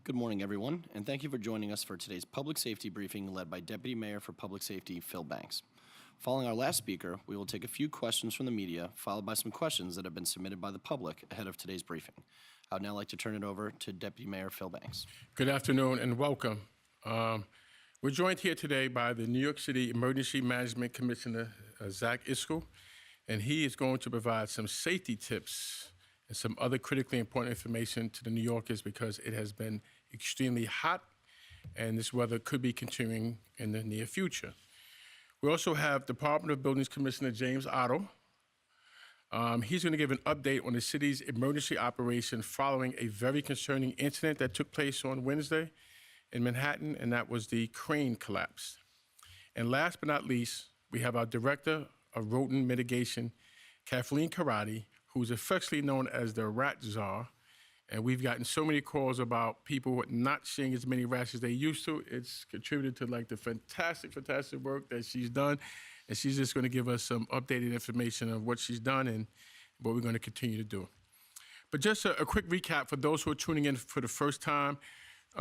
Good morning, everyone, and thank you for joining us for today's public safety briefing led by Deputy Mayor for Public Safety, Phil Banks. Following our last speaker, we will take a few questions from the media, followed by some questions that have been submitted by the public ahead of today's briefing. I would now like to turn it over to Deputy Mayor Phil Banks. Good afternoon and welcome. We're joined here today by the New York City Emergency Management Commissioner, Zach Iscol, and he is going to provide some safety tips and some other critically important information to the New Yorkers because it has been extremely hot and this weather could be continuing in the near future. We also have Department of Buildings Commissioner James Otto. He's going to give an update on the city's emergency operation following a very concerning incident that took place on Wednesday in Manhattan, and that was the crane collapse. And last but not least, we have our Director of Rodent Mitigation, Kathleen Karate, who's affectionately known as the Rat Czar. And we've gotten so many calls about people not seeing as many rats as they used to. It's contributed to like the fantastic work that she's done. And she's just going to give us some updated information of what she's done and what we're going to continue to do. But just a quick recap for those who are tuning in for the first time.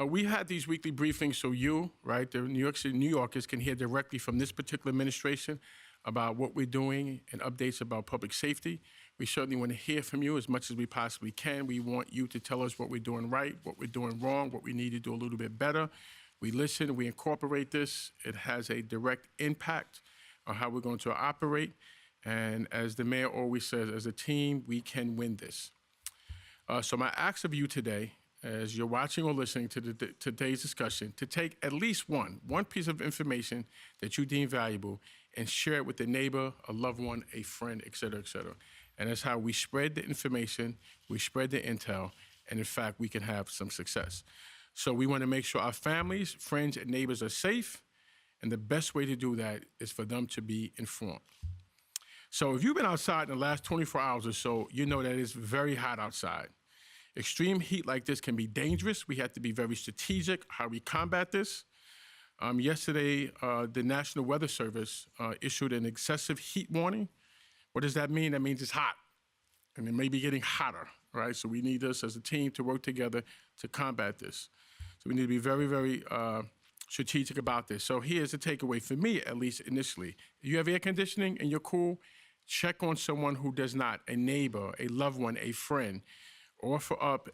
We had these weekly briefings so you, right, the New York City New Yorkers can hear directly from this particular administration about what we're doing and updates about public safety. We certainly want to hear from you as much as we possibly can. We want you to tell us what we're doing right, what we're doing wrong, what we need to do a little bit better. We listen, we incorporate this. It has a direct impact on how we're going to operate. And as the mayor always says, as a team, we can win this. So my ask of you today, as you're watching or listening to today's discussion, to take at least one piece of information that you deem valuable and share it with a neighbor, a loved one, a friend, et cetera, et cetera. And that's how we spread the information, we spread the intel, and in fact, we can have some success. So we want to make sure our families, friends, and neighbors are safe, and the best way to do that is for them to be informed. So if you've been outside in the last 24 hours or so, you know that it's very hot outside. Extreme heat like this can be dangerous. We have to be very strategic how we combat this. Yesterday, the National Weather Service issued an excessive heat warning. What does that mean? That means it's hot, and it may be getting hotter, right? So we need us as a team to work together to combat this. So we need to be very, very strategic about this. So here's the takeaway for me, at least initially. If you have air conditioning and you're cool, check on someone who does not, a neighbor, a loved one, a friend. Offer up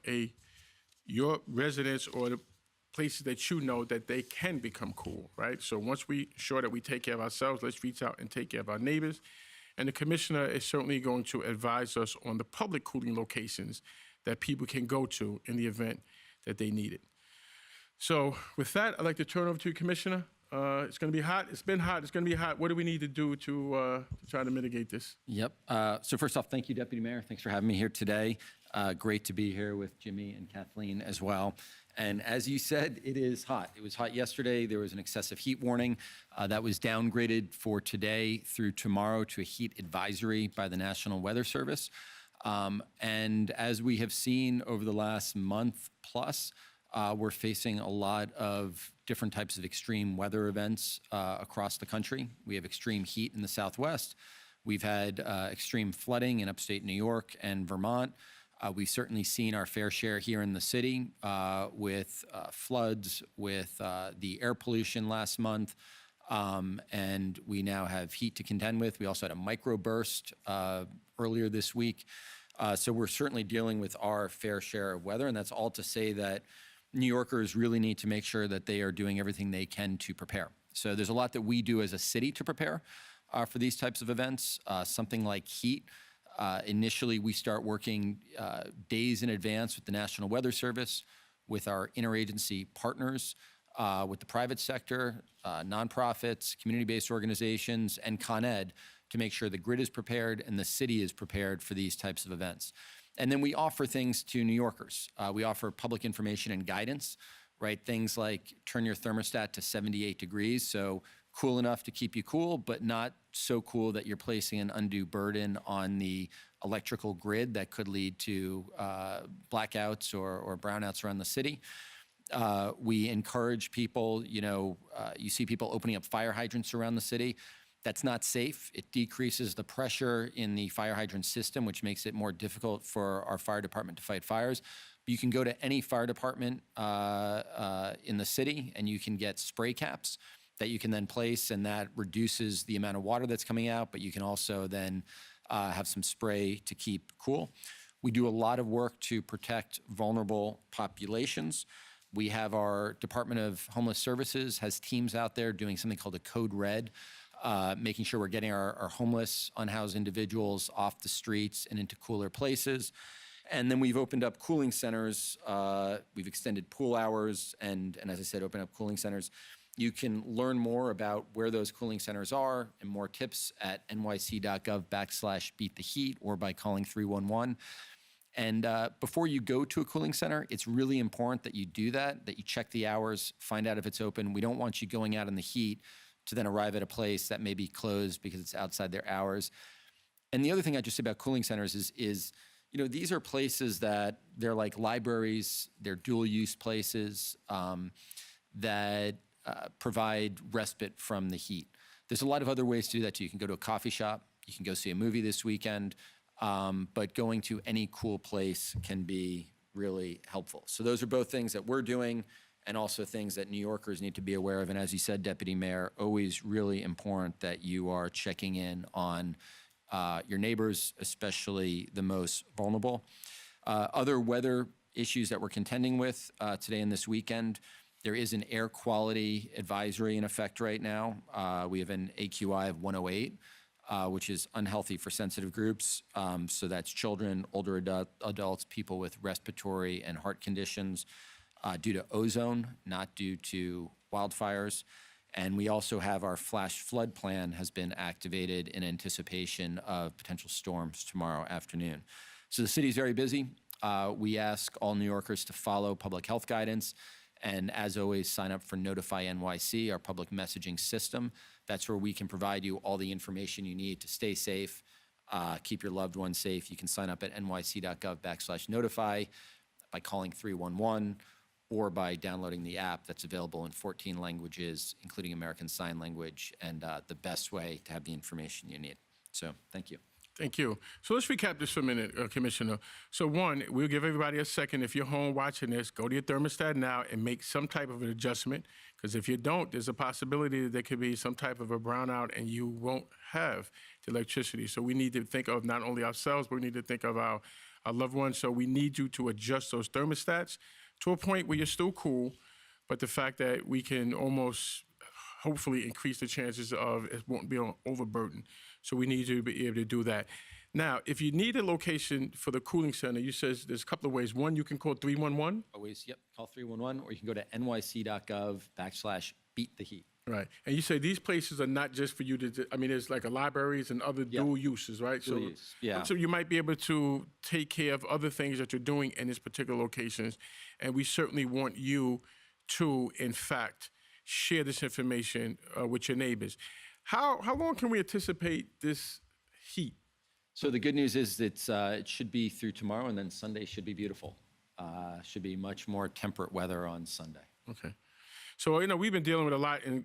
your residents or the places that you know that they can become cool, right? So once we ensure that we take care of ourselves, let's reach out and take care of our neighbors. And the commissioner is certainly going to advise us on the public cooling locations that people can go to in the event that they need it. So with that, I'd like to turn over to you, Commissioner. It's going to be hot. It's been hot. It's going to be hot. What do we need to do to try to mitigate this? Yep. So first off, thank you, Deputy Mayor. Thanks for having me here today. Great to be here with Jimmy and Kathleen as well. And as you said, it is hot. It was hot yesterday. There was an excessive heat warning that was downgraded for today through tomorrow to a heat advisory by the National Weather Service. And as we have seen over the last month plus, we're facing a lot of different types of extreme weather events across the country. We have extreme heat in the Southwest. We've had extreme flooding in upstate New York and Vermont. We've certainly seen our fair share here in the city with floods, with the air pollution last month, and we now have heat to contend with. We also had a microburst earlier this week. So we're certainly dealing with our fair share of weather, and that's all to say that New Yorkers really need to make sure that they are doing everything they can to prepare. So there's a lot that we do as a city to prepare for these types of events, something like heat. Initially, we start working days in advance with the National Weather Service, with our interagency partners, with the private sector, nonprofits, community-based organizations, and Con Ed to make sure the grid is prepared and the city is prepared for these types of events. And then we offer things to New Yorkers. We offer public information and guidance, right? Things like turn your thermostat to 78 degrees, so cool enough to keep you cool, but not so cool that you're placing an undue burden on the electrical grid that could lead to blackouts or brownouts around the city. We encourage people, you see people opening up fire hydrants around the city. That's not safe. It decreases the pressure in the fire hydrant system, which makes it more difficult for our fire department to fight fires. You can go to any fire department in the city, and you can get spray caps that you can then place, and that reduces the amount of water that's coming out, but you can also then have some spray to keep cool. We do a lot of work to protect vulnerable populations. We have our Department of Homeless Services has teams out there doing something called a Code Red, making sure we're getting our homeless, unhoused individuals off the streets and into cooler places. And then we've opened up cooling centers. We've extended pool hours and as I said, open up cooling centers. You can learn more about where those cooling centers are and more tips at nyc.gov/beattheheat or by calling 311. And before you go to a cooling center, it's really important that you do that you check the hours, find out if it's open. We don't want you going out in the heat to then arrive at a place that may be closed because it's outside their hours. And the other thing I just say about cooling centers is these are places that they're like libraries, they're dual-use places that provide respite from the heat. There's a lot of other ways to do that too. You can go to a coffee shop, you can go see a movie this weekend, but going to any cool place can be really helpful. So those are both things that we're doing and also things that New Yorkers need to be aware of. And as you said, Deputy Mayor, always really important that you are checking in on your neighbors, especially the most vulnerable. Other weather issues that we're contending with today and this weekend, there is an air quality advisory in effect right now. We have an AQI of 108, which is unhealthy for sensitive groups. So that's children, older adults, people with respiratory and heart conditions due to ozone, not due to wildfires. And we also have our flash flood plan has been activated in anticipation of potential storms tomorrow afternoon. So the city's very busy. We ask all New Yorkers to follow public health guidance. And as always, sign up for Notify NYC, our public messaging system. That's where we can provide you all the information you need to stay safe, keep your loved ones safe. You can sign up at nyc.gov/notify by calling 311 or by downloading the app that's available in 14 languages, including American Sign Language, and the best way to have the information you need. So thank you. Thank you. So let's recap this for a minute, Commissioner. So one, we'll give everybody a second. If you're home watching this, go to your thermostat now and make some type of an adjustment, because if you don't, there's a possibility that there could be some type of a brownout and you won't have the electricity. So we need to think of not only ourselves, but we need to think of our loved ones. So we need you to adjust those thermostats to a point where you're still cool, but the fact that we can almost hopefully increase the chances of it won't be overburdened. So we need you to be able to do that. Now, if you need a location for the cooling center, you says there's a couple of ways. One, you can call 311. Always, yep, call 311, or you can go to nyc.gov/beattheheat. Right. And you say these places are not just for you to, I mean, there's like a libraries and other dual uses, right? Dual use, yeah. So you might be able to take care of other things that you're doing in this particular locations. And we certainly want you to, in fact, share this information with your neighbors. How long can we anticipate this heat? So the good news is that it should be through tomorrow, and then Sunday should be beautiful. Should be much more temperate weather on Sunday. Okay. So, we've been dealing with a lot in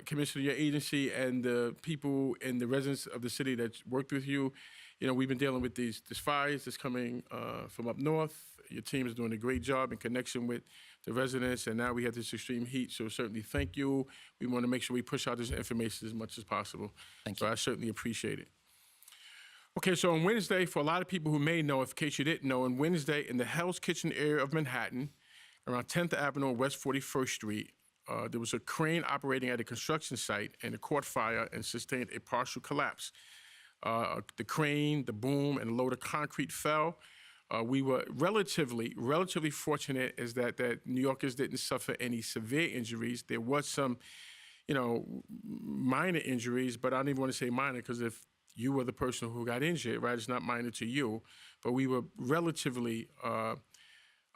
Commissioner, your agency and the people and the residents of the city that worked with you. We've been dealing with these fires that's coming from up north. Your team is doing a great job in connection with the residents, and now we have this extreme heat, so certainly thank you. We want to make sure we push out this information as much as possible. Thank you. So I certainly appreciate it. Okay, so on Wednesday, for a lot of people who may know, in case you didn't know, on Wednesday in the Hell's Kitchen area of Manhattan, around 10th Avenue and West 41st Street, there was a crane operating at a construction site, and it caught fire and sustained a partial collapse. The crane, the boom, and a load of concrete fell. We were relatively fortunate is that New Yorkers didn't suffer any severe injuries. There was some, minor injuries, but I don't even want to say minor, because if you were the person who got injured, right, it's not minor to you. But we were relatively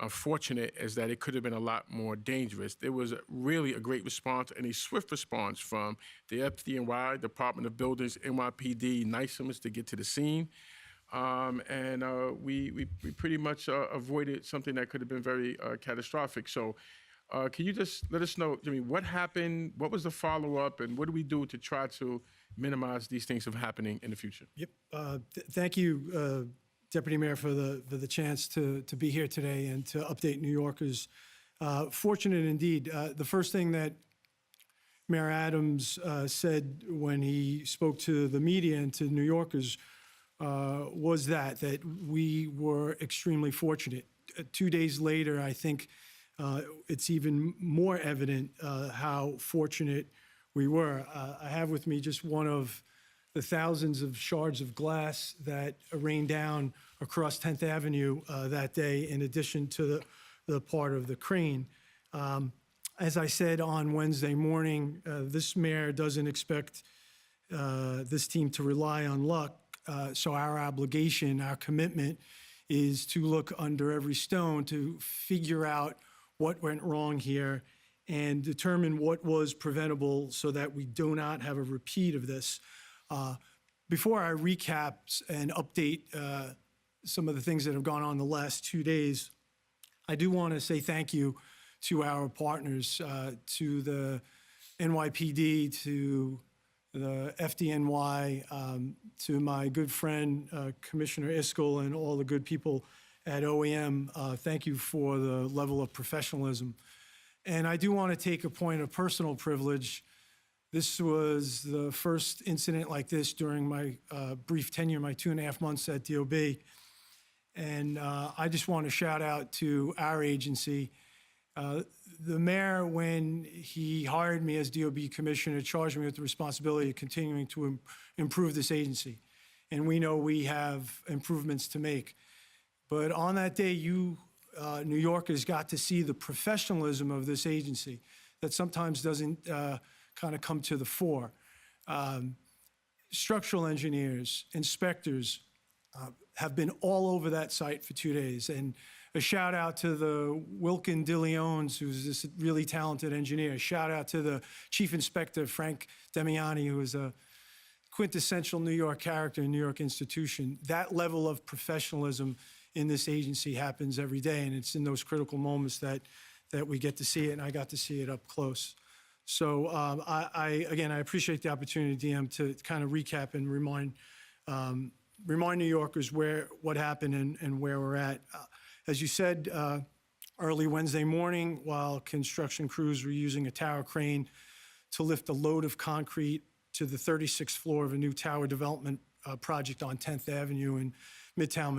fortunate is that it could have been a lot more dangerous. There was really a great response and a swift response from the FDNY, Department of Buildings, NYPD, NYSEMS to get to the scene. We pretty much avoided something that could have been very catastrophic. So can you just let us know, Jimmy, what happened, what was the follow-up, and what do we do to try to minimize these things from happening in the future? Yep. Thank you, Deputy Mayor, for the chance to be here today and to update New Yorkers. Fortunate indeed. The first thing that Mayor Adams said when he spoke to the media and to New Yorkers was that we were extremely fortunate. 2 days later, I think it's even more evident how fortunate we were. I have with me just one of the thousands of shards of glass that rained down across 10th Avenue that day, in addition to the part of the crane. As I said on Wednesday morning, this mayor doesn't expect this team to rely on luck. So our obligation, our commitment is to look under every stone to figure out what went wrong here and determine what was preventable so that we do not have a repeat of this. Before I recap and update some of the things that have gone on the last 2 days, I do want to say thank you to our partners, to the NYPD, to the FDNY, to my good friend, Commissioner Iskell, and all the good people at OEM. Thank you for the level of professionalism. And I do want to take a point of personal privilege. This was the first incident like this during my brief tenure, my 2.5 months at DOB. And I just want to shout out to our agency. The mayor, when he hired me as DOB commissioner, charged me with the responsibility of continuing to improve this agency. And we know we have improvements to make. But on that day, you New Yorkers got to see the professionalism of this agency that sometimes doesn't kind of come to the fore. Structural engineers, inspectors have been all over that site for 2 days. And a shout out to the Wilkin DeLeons, who's this really talented engineer. A shout out to the chief inspector, Frank Demiani, who is a quintessential New York character, New York institution. That level of professionalism in this agency happens every day, and it's in those critical moments that we get to see it, and I got to see it up close. So again, I appreciate the opportunity, DM, to kind of recap and remind New Yorkers what happened and where we're at. As you said, early Wednesday morning, while construction crews were using a tower crane to lift a load of concrete to the 36th floor of a new tower development project on 10th Avenue in Midtown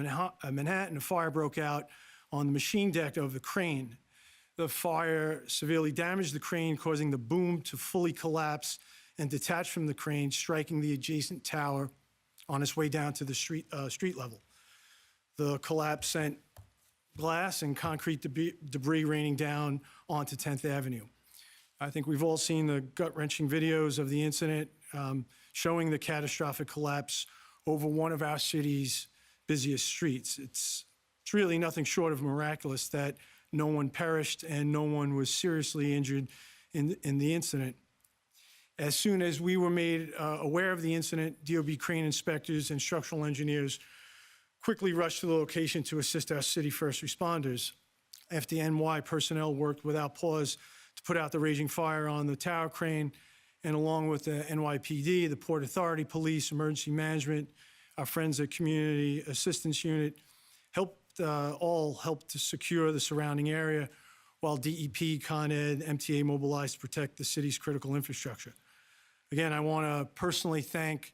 Manhattan, a fire broke out on the machine deck of the crane. The fire severely damaged the crane, causing the boom to fully collapse and detach from the crane, striking the adjacent tower on its way down to the street level. The collapse sent glass and concrete debris raining down onto 10th Avenue. I think we've all seen the gut-wrenching videos of the incident showing the catastrophic collapse over one of our city's busiest streets. It's really nothing short of miraculous that no one perished and no one was seriously injured in the incident. As soon as we were made aware of the incident, DOB crane inspectors and structural engineers quickly rushed to the location to assist our city first responders. FDNY personnel worked without pause to put out the raging fire on the tower crane, and along with the NYPD, the Port Authority, police, emergency management, our friends at Community Assistance Unit, all helped to secure the surrounding area, while DEP, Con Ed, MTA mobilized to protect the city's critical infrastructure. Again, I want to personally thank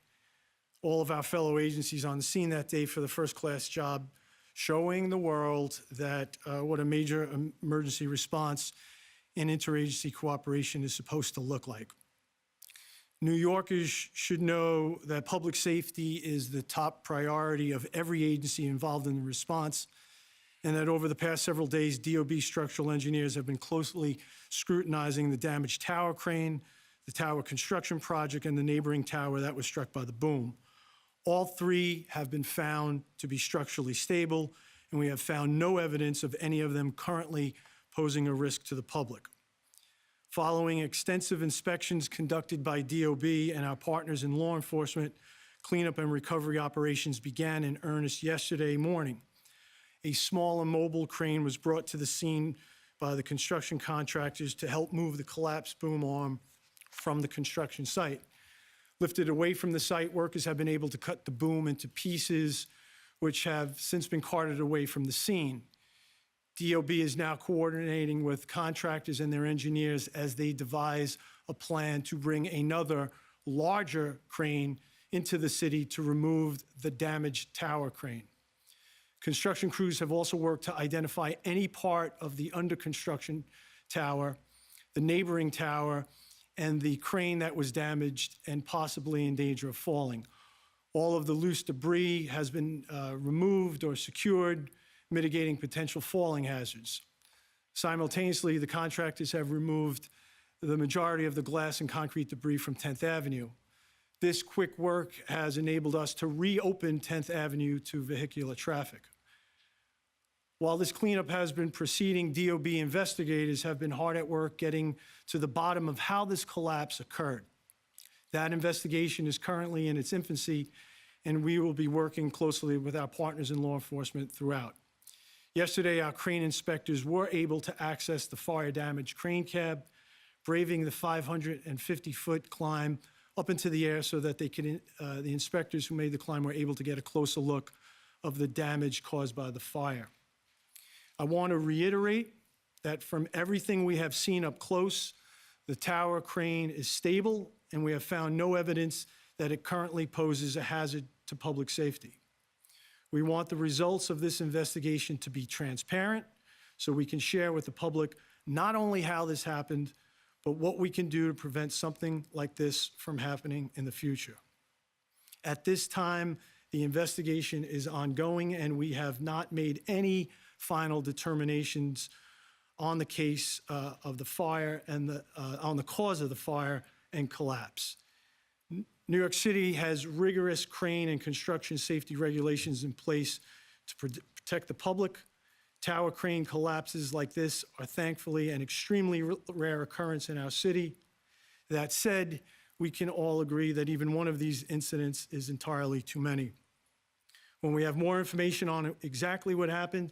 all of our fellow agencies on the scene that day for the first-class job, showing the world that what a major emergency response and interagency cooperation is supposed to look like. New Yorkers should know that public safety is the top priority of every agency involved in the response, and that over the past several days, DOB structural engineers have been closely scrutinizing the damaged tower crane, the tower construction project, and the neighboring tower that was struck by the boom. All three have been found to be structurally stable, and we have found no evidence of any of them currently posing a risk to the public. Following extensive inspections conducted by DOB and our partners in law enforcement, cleanup and recovery operations began in earnest yesterday morning. A small and mobile crane was brought to the scene by the construction contractors to help move the collapsed boom arm from the construction site. Lifted away from the site, workers have been able to cut the boom into pieces which have since been carted away from the scene. DOB is now coordinating with contractors and their engineers as they devise a plan to bring another larger crane into the city to remove the damaged tower crane. Construction crews have also worked to identify any part of the under construction tower, the neighboring tower, and the crane that was damaged and possibly in danger of falling. All of the loose debris has been removed or secured, mitigating potential falling hazards. Simultaneously, the contractors have removed the majority of the glass and concrete debris from 10th Avenue. This quick work has enabled us to reopen 10th Avenue to vehicular traffic. While this cleanup has been proceeding, DOB investigators have been hard at work getting to the bottom of how this collapse occurred. That investigation is currently in its infancy, and we will be working closely with our partners in law enforcement throughout. Yesterday, our crane inspectors were able to access the fire-damaged crane cab, braving the 550-foot climb up into the air so that they could, the inspectors who made the climb were able to get a closer look of the damage caused by the fire. I want to reiterate that from everything we have seen up close, the tower crane is stable, and we have found no evidence that it currently poses a hazard to public safety. We want the results of this investigation to be transparent so we can share with the public not only how this happened, but what we can do to prevent something like this from happening in the future. At this time, the investigation is ongoing, and we have not made any final determinations on the case of the fire and on the cause of the fire and collapse. New York City has rigorous crane and construction safety regulations in place to protect the public. Tower crane collapses like this are thankfully an extremely rare occurrence in our city. That said, we can all agree that even one of these incidents is entirely too many. When we have more information on exactly what happened,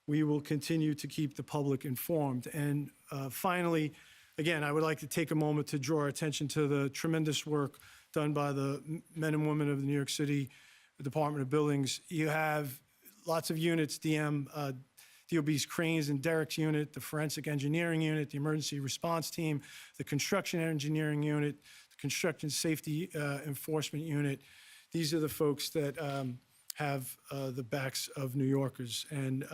we will continue to keep the public informed. And finally, again, I would like to take a moment to draw our attention to the tremendous work done by the men and women of the New York City Department of Buildings. You have lots of units, DOB's cranes and derricks unit, the forensic engineering unit, the emergency response team, the construction engineering unit, the construction safety enforcement unit. These are the folks that have the backs of New Yorkers. And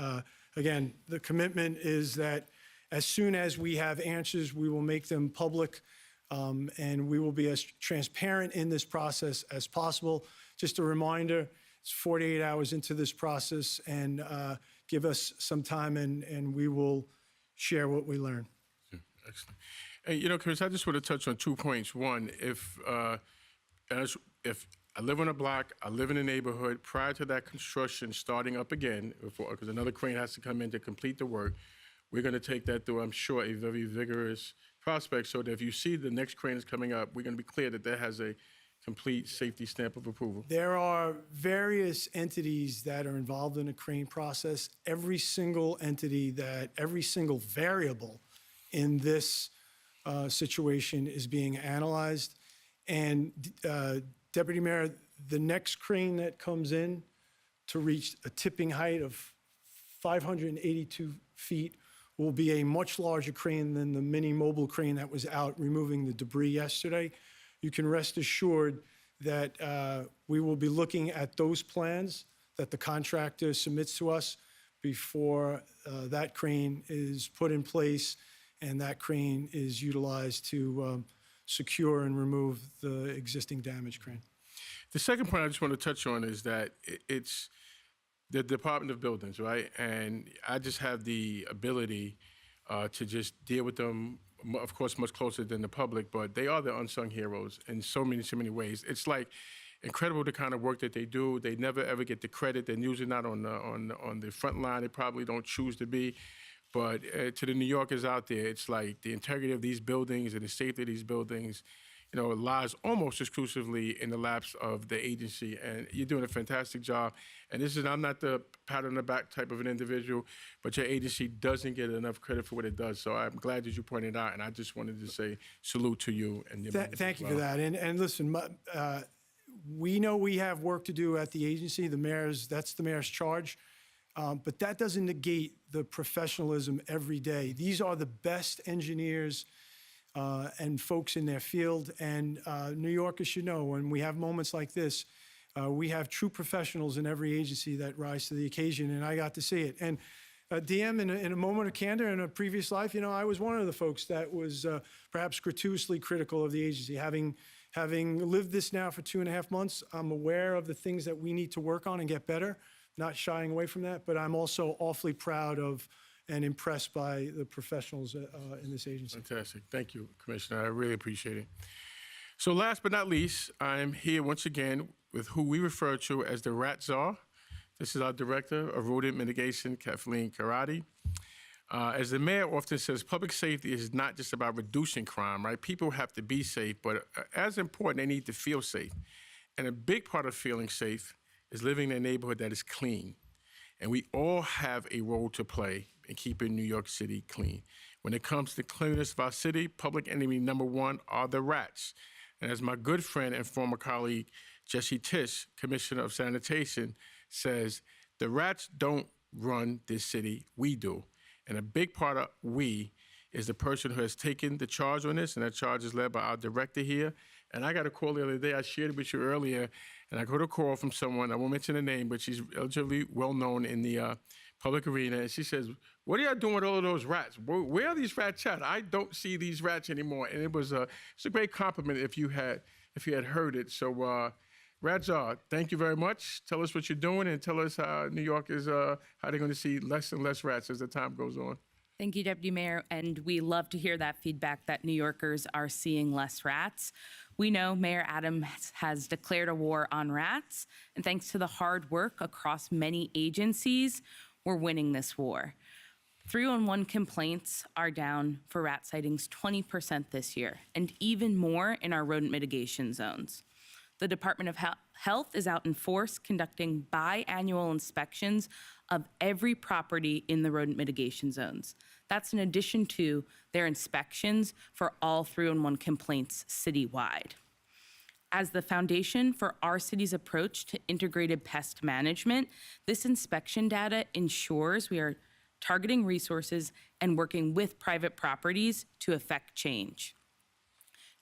again, the commitment is that as soon as we have answers, we will make them public, and we will be as transparent in this process as possible. Just a reminder, it's 48 hours into this process, and give us some time, and we will share what we learn. Excellent. And, you know, Chris, I just want to touch on 2 points. One, if I live on a block, I live in a neighborhood, prior to that construction starting up again, because another crane has to come in to complete the work, we're going to take that through, I'm sure, a very vigorous prospect, so that if you see the next crane is coming up, we're going to be clear that that has a complete safety stamp of approval. There are various entities that are involved in a crane process. Every single entity every single variable in this situation is being analyzed. And Deputy Mayor, the next crane that comes in to reach a tipping height of 582 feet will be a much larger crane than the mini mobile crane that was out removing the debris yesterday. You can rest assured that we will be looking at those plans that the contractor submits to us before that crane is put in place and that crane is utilized to secure and remove the existing damaged crane. The second point I just want to touch on is that it's the Department of Buildings, right? And I just have the ability to just deal with them, of course, much closer than the public, but they are the unsung heroes in so many ways. It's like incredible the kind of work that they do. They never ever get the credit. They're usually not on the front line. They probably don't choose to be. But to the New Yorkers out there, it's like the integrity of these buildings and the safety of these buildings, you know, lies almost exclusively in the laps of the agency. And you're doing a fantastic job. And this is, I'm not the pat on the back type of an individual, but your agency doesn't get enough credit for what it does. So I'm glad that you pointed out, and I just wanted to say salute to you and your members Thank as you well. for that. And listen, We know we have work to do at the agency. That's the mayor's charge. But that doesn't negate the professionalism every day. These are the best engineers and folks in their field. And New Yorkers should know when we have moments like this, we have true professionals in every agency that rise to the occasion, and I got to see it. And DM, in a moment of candor in a previous life, I was one of the folks that was perhaps gratuitously critical of the agency. Having lived this now for 2.5 months, I'm aware of the things that we need to work on and get better, not shying away from that, but I'm also awfully proud of and impressed by the professionals in this agency. Fantastic. Thank you, Commissioner. I really appreciate it. So last but not least, I'm here once again with who we refer to as the Rat Czar. This is our Director of Rodent Mitigation, Kathleen Karate. As the mayor often says, public safety is not just about reducing crime, right? People have to be safe, but as important, they need to feel safe. And a big part of feeling safe is living in a neighborhood that is clean. And we all have a role to play in keeping New York City clean. When it comes to the cleanliness of our city, public enemy number one are the rats. And as my good friend and former colleague, Jesse Tisch, Commissioner of Sanitation, says, the rats don't run this city, we do. And a big part of we is the person who has taken the charge on this, and that charge is led by our director here. And I got a call the other day, I shared it with you earlier, and I got a call from someone, I won't mention the name, but she's relatively well-known in the public arena, and she says, what are y'all doing with all of those rats? Where are these rats at? I don't see these rats anymore. And it's a great compliment if you had heard it. So, Rat Czar, thank you very much. Tell us what you're doing and tell us how New York is, how they're going to see less and less rats as the time goes on. Thank you, Deputy Mayor, and we love to hear that feedback that New Yorkers are seeing less rats. We know Mayor Adams has declared a war on rats, and thanks to the hard work across many agencies, we're winning this war. 311 complaints are down for rat sightings 20% this year, and even more in our rodent mitigation zones. The Department of Health is out in force conducting biannual inspections of every property in the rodent mitigation zones. That's in addition to their inspections for all 311 complaints citywide. As the foundation for our city's approach to integrated pest management, this inspection data ensures we are targeting resources and working with private properties to effect change.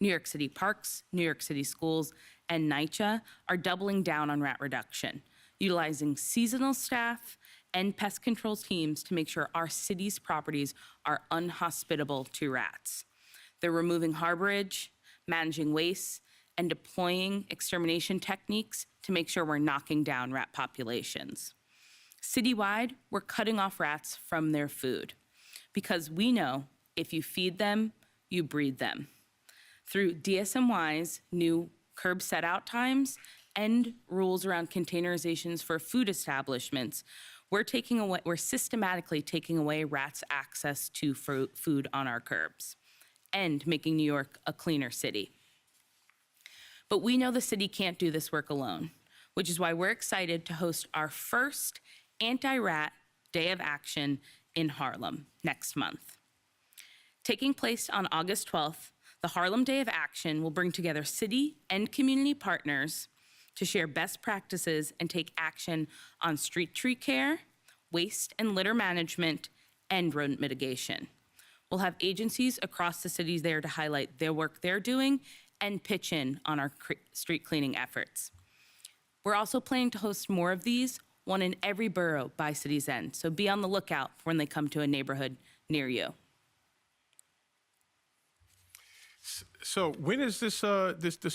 New York City Parks, New York City Schools, and NYCHA are doubling down on rat reduction, utilizing seasonal staff and pest control teams to make sure our city's properties are unhospitable to rats. They're removing harborage, managing waste, and deploying extermination techniques to make sure we're knocking down rat populations. Citywide, we're cutting off rats from their food because we know if you feed them, you breed them. Through DSMY's new curb set-out times and rules around containerizations for food establishments, we're systematically taking away rats' access to food on our curbs and making New York a cleaner city. But we know the city can't do this work alone, which is why we're excited to host our first Anti-Rat Day of Action in Harlem next month. Taking place on August 12th, the Harlem Day of Action will bring together city and community partners to share best practices and take action on street tree care, waste and litter management, and rodent mitigation. We'll have agencies across the cities there to highlight their work they're doing and pitch in on our street cleaning efforts. We're also planning to host more of these, one in every borough by city's end, so be on the lookout for when they come to a neighborhood near you. So when is this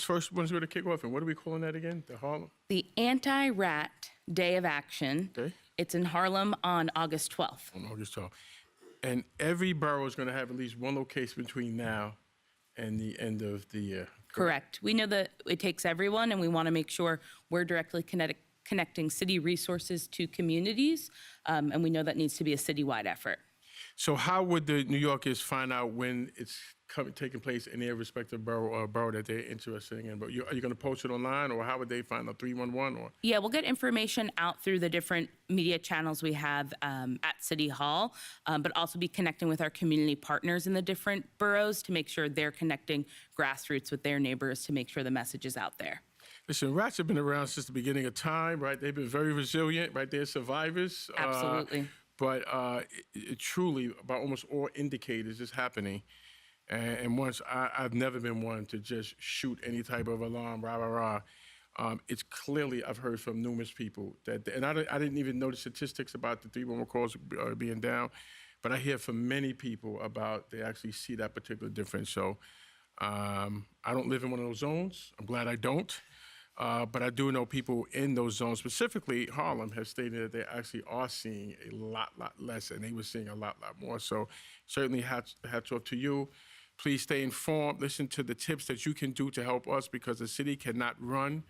first one's going to kick off, and what are we calling that again? The Harlem? The Anti-Rat Day of Action. Okay. It's in Harlem on August 12th. On August 12th. And every borough is going to have at least one location between now and the end of the year. Correct. We know that it takes everyone, and we want to make sure we're directly connecting city resources to communities, and we know that needs to be a citywide effort. So how would the New Yorkers find out when it's taking place in their respective borough or borough that they're interested in? But are you going to post it online, or how would they find out? 311 or? Yeah, we'll get information out through the different media channels we have at City Hall, but also be connecting with our community partners in the different boroughs to make sure they're connecting grassroots with their neighbors to make sure the message is out there. Listen, rats have been around since the beginning of time, right? They've been very resilient, right? They're survivors. Absolutely. But it truly, by almost all indicators, is happening. And once I've never been one to just shoot any type of alarm, rah, rah, rah. It's clearly, I've heard from numerous people that, and I didn't even know the statistics about the 311 calls being down, but I hear from many people about they actually see that particular difference. So I don't live in one of those zones. I'm glad I don't. But I do know people in those zones, specifically Harlem, have stated that they actually are seeing a lot less, and they were seeing a lot more. So certainly hats off to you. Please stay informed. Listen to the tips that you can do to help us, because the city cannot run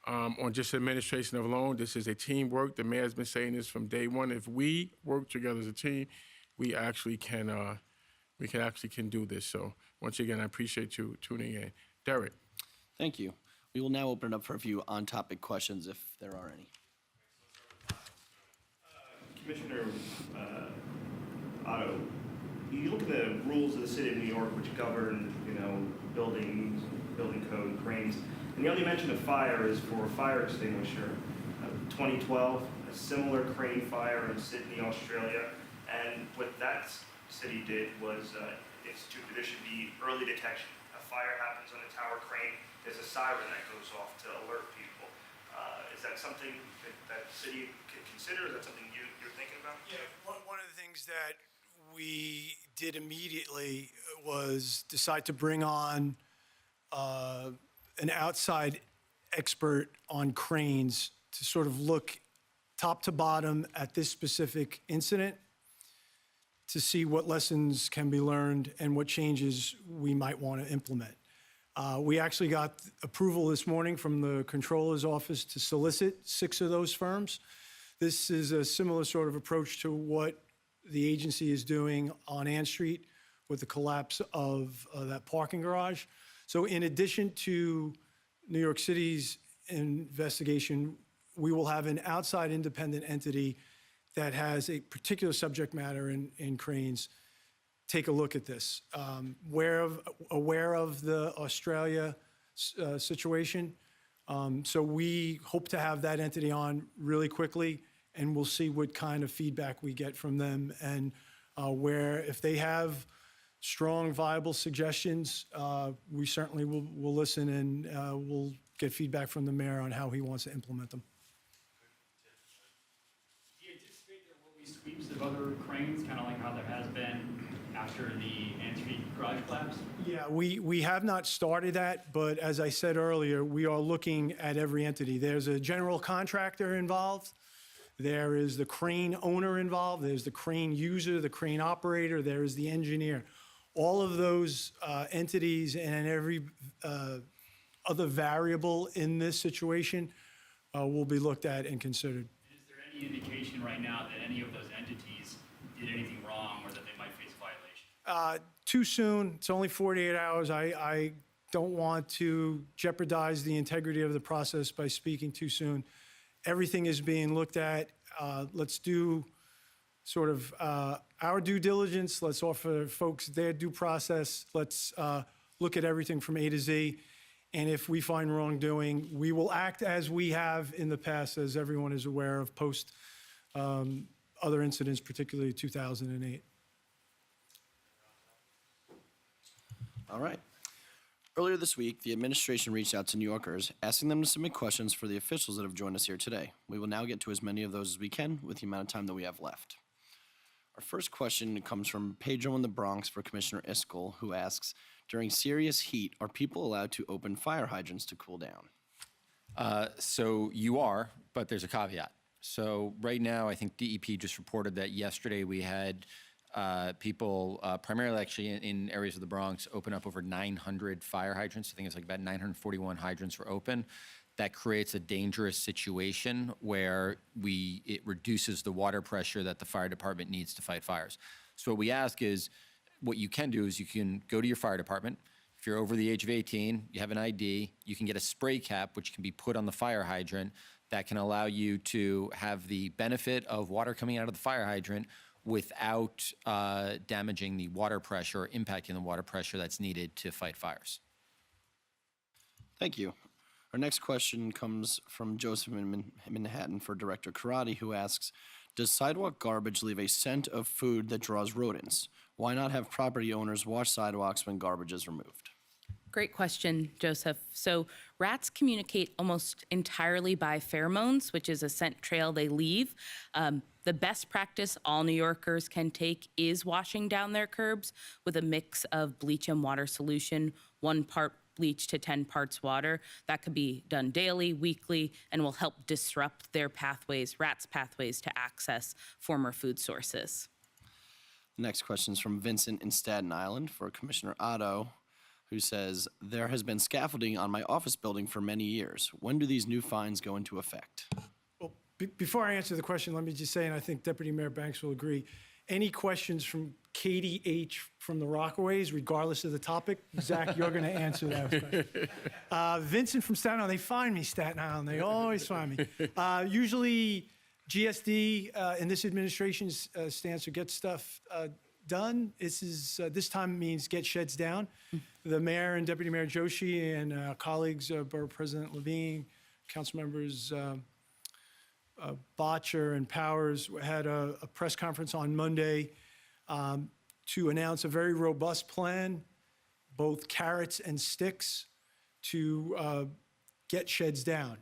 on just administration alone. This is a teamwork. The mayor's been saying this from day one. If we work together as a team, we actually can do this. So once again, I appreciate you tuning in. Derek. Thank you. We will now open it up for a few on-topic questions, if there are any. Commissioner Otto, you look at the rules of the city of New York, which govern, buildings, building code, cranes, and the only mention of fire is for a fire extinguisher. 2012, a similar crane fire in Sydney, Australia, and what that city did was institute that there should be early detection. A fire happens on a tower crane, there's a siren that goes off to alert people. Is that something that the city could consider? Is that something you're thinking about? Yeah, one of the things that we did immediately was decide to bring on an outside expert on cranes to sort of look top to bottom at this specific incident to see what lessons can be learned and what changes we might want to implement. We actually got approval this morning from the Controller's Office to solicit 6 of those firms. This is a similar sort of approach to what the agency is doing on Ann Street with the collapse of that parking garage. So in addition to New York City's investigation, we will have an outside independent entity that has a particular subject matter in cranes take a look at this. Aware of the Australia situation. So we hope to have that entity on really quickly, and we'll see what kind of feedback we get from them, and where if they have strong, viable suggestions, we certainly will listen, and we'll get feedback from the mayor on how he wants to implement them. Do you anticipate there will be sweeps of other cranes, kind of like how there has been after the Ann Street garage collapse? Yeah, we have not started that, but as I said earlier, we are looking at every entity. There's a general contractor involved. There is the crane owner involved. There's the crane user, the crane operator. There is the engineer. All of those entities and every other variable in this situation will be looked at and considered. Is there any indication right now that any of those entities did anything wrong or that they might face a violation? Too soon. It's only 48 hours. I don't want to jeopardize the integrity of the process by speaking too soon. Everything is being looked at. Let's do sort of our due diligence. Let's offer folks their due process. Let's look at everything from A to Z. And if we find wrongdoing, we will act as we have in the past, as everyone is aware of, post other incidents, particularly 2008. All right. Earlier this week, the administration reached out to New Yorkers, asking them to submit questions for the officials that have joined us here today. We will now get to as many of those as we can with the amount of time that we have left. Our first question comes from Pedro in the Bronx for Commissioner Iscol, who asks, during serious heat, are people allowed to open fire hydrants to cool down? So you are, but there's a caveat. So right now, I think DEP just reported that yesterday we had people, primarily actually in areas of the Bronx, open up over 900 fire hydrants. I think it's like about 941 hydrants were open. That creates a dangerous situation where it reduces the water pressure that the fire department needs to fight fires. So what we ask is, what you can do is you can go to your fire department. If you're over the age of 18, you have an ID, you can get a spray cap, which can be put on the fire hydrant that can allow you to have the benefit of water coming out of the fire hydrant without damaging the water pressure or impacting the water pressure that's needed to fight fires. Thank you. Our next question comes from Joseph in Manhattan for Director Karate, who asks, does sidewalk garbage leave a scent of food that draws rodents? Why not have property owners wash sidewalks when garbage is removed? Great question, Joseph. So rats communicate almost entirely by pheromones, which is a scent trail they leave. The best practice all New Yorkers can take is washing down their curbs with a mix of bleach and water solution, 1 part bleach to 10 parts water. That could be done daily, weekly, and will help disrupt their pathways, rats' pathways to access former food sources. The next question is from Vincent in Staten Island for Commissioner Otto, who says, there has been scaffolding on my office building for many years. When do these new fines go into effect? Well, before I answer the question, let me just say, and I think Deputy Mayor Banks will agree, any questions from Katie H. from the Rockaways, regardless of the topic, Zach, you're going to answer that question. Vincent from Staten Island, they find me, Staten Island. They always find me. Usually, GSD in this administration's stance to get stuff done. This time means get sheds down. The mayor and Deputy Mayor Joshi and colleagues, Borough President Levine, council members Botcher and Powers had a press conference on Monday to announce a very robust plan, both carrots and sticks, to get sheds down.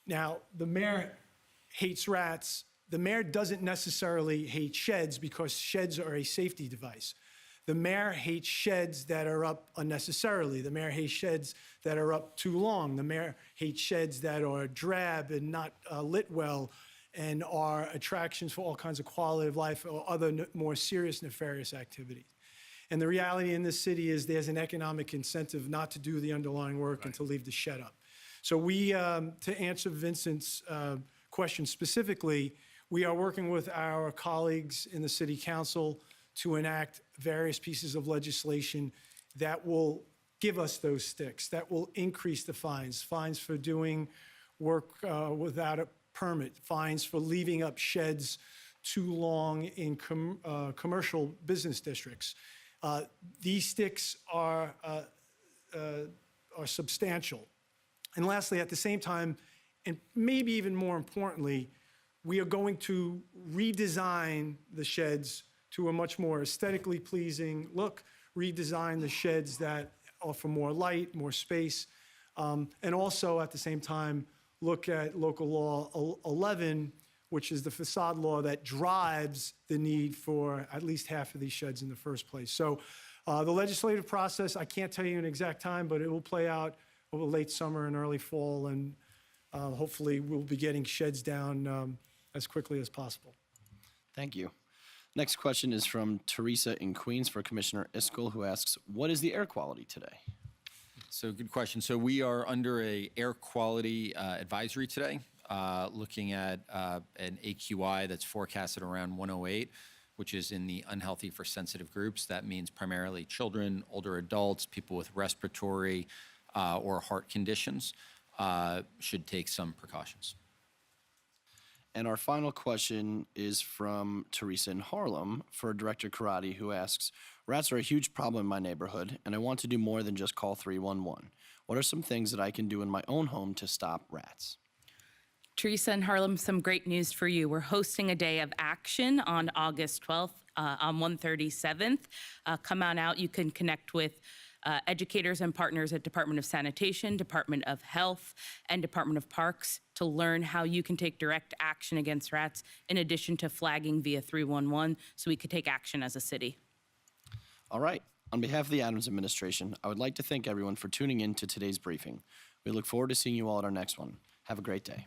Now, the mayor hates rats. The mayor doesn't necessarily hate sheds because sheds are a safety device. The mayor hates sheds that are up unnecessarily. The mayor hates sheds that are up too long. The mayor hates sheds that are drab and not lit well and are attractions for all kinds of quality of life or other more serious nefarious activities. And the reality in this city is there's an economic incentive not to do the underlying work and to leave the shed up. So we, to answer Vincent's question specifically, we are working with our colleagues in the City Council to enact various pieces of legislation that will give us those sticks, that will increase the fines, fines for doing work without a permit, fines for leaving up sheds too long in commercial business districts. These sticks are substantial. And lastly, at the same time, and maybe even more importantly, we are going to redesign the sheds to a much more aesthetically pleasing look, redesign the sheds that offer more light, more space, and also at the same time look at local law 11, which is the facade law that drives the need for at least half of these sheds in the first place. So the legislative process, I can't tell you an exact time, but it will play out over late summer and early fall, and hopefully we'll be getting sheds down as quickly as possible. Thank you. Next question is from Teresa in Queens for Commissioner Iskel, who asks, what is the air quality today? So good question. So we are under a air quality advisory today, looking at an AQI that's forecasted around 108, which is in the unhealthy for sensitive groups. That means primarily children, older adults, people with respiratory or heart conditions should take some precautions. And our final question is from Teresa in Harlem for Director Karate, who asks, rats are a huge problem in my neighborhood, and I want to do more than just call 311. What are some things that I can do in my own home to stop rats? Teresa in Harlem, some great news for you. We're hosting a day of action on August 12th on 137th. Come on out. You can connect with educators and partners at Department of Sanitation, Department of Health, and Department of Parks to learn how you can take direct action against rats in addition to flagging via 311 so we could take action as a city. All right. On behalf of the Adams administration, I would like to thank everyone for tuning in to today's briefing. We look forward to seeing you all at our next one. Have a great day.